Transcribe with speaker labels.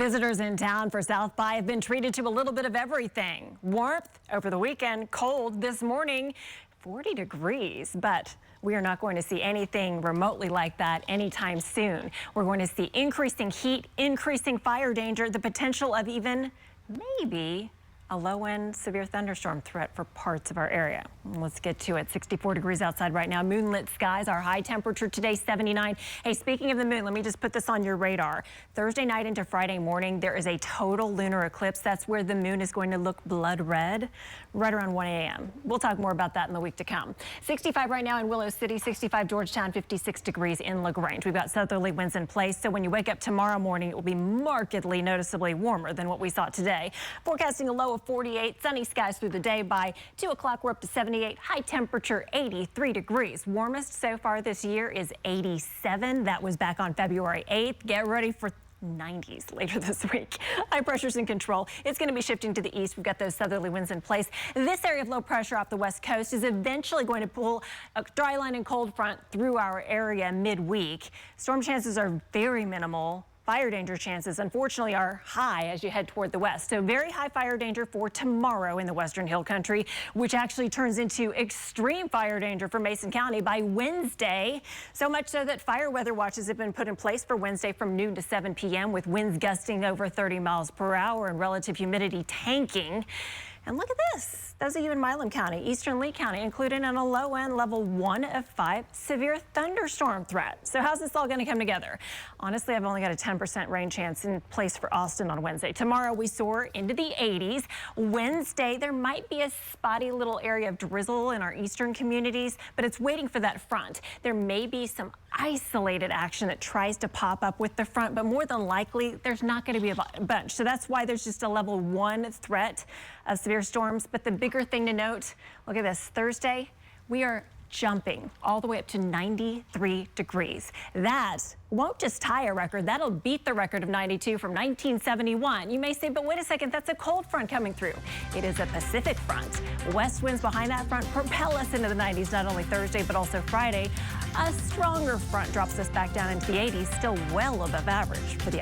Speaker 1: Visitors in town for South by have been treated to a little bit of everything. Warmth over the weekend, cold this morning, 40 degrees, but we are not going to see anything remotely like that anytime soon. We're going to see increasing heat, increasing fire danger, the potential of even maybe a low-end severe thunderstorm threat for parts of our area. Let's get to it. 64 degrees outside right now. Moonlit skies. Our high temperature today, 79. Hey, speaking of the moon, let me just put this on your radar. Thursday night into Friday morning, there is a total lunar eclipse. That's where the moon is going to look blood red right around 1 a.m. We'll talk more about that in the week to come. 65 right now in Willow City, 65 Georgetown, 56 degrees in LaGrange. We've got southerly winds in place, so when you wake up tomorrow morning, it will be markedly noticeably warmer than what we saw today. Forecasting a low of 48, sunny skies through the day. By 2 o'clock, we're up to 78, high temperature 83 degrees. Warmest so far this year is 87. That was back on February 8th. Get ready for 90s later this week. High pressure's in control. It's going to be shifting to the east. We've got those southerly winds in place. This area of low pressure off the west coast is eventually going to pull a dry line and cold front through our area midweek. Storm chances are very minimal. Fire danger chances, unfortunately, are high as you head toward the west. So very high fire danger for tomorrow in the Western Hill Country, which actually turns into extreme fire danger for Mason County by Wednesday. So much so that fire weather watches have been put in place for Wednesday from noon to 7 p.m. with winds gusting over 30 miles per hour and relative humidity tanking. And look at this. Those of you in Milam County, Eastern Lee County, included in a low-end level 1 of 5 severe thunderstorm threat. So how's this all going to come together? Honestly, I've only got a 10% rain chance in place for Austin on Wednesday. Tomorrow, we soar into the 80s. Wednesday, there might be a spotty little area of drizzle in our eastern communities, but it's waiting for that front. There may be some isolated action that tries to pop up with the front, but more than likely, there's not going to be a bunch. So that's why there's just a level 1 threat of severe storms. But the bigger thing to note, look at this. Thursday, we are jumping all the way up to 93 degrees. That won't just tie a record, that'll beat the record of 92 from 1971. You may say, but wait a second, that's a cold front coming through. It is a Pacific front. West winds behind that front propel us into the 90s, not only Thursday, but also Friday. A stronger front drops us back down into the 80s, still well above average for the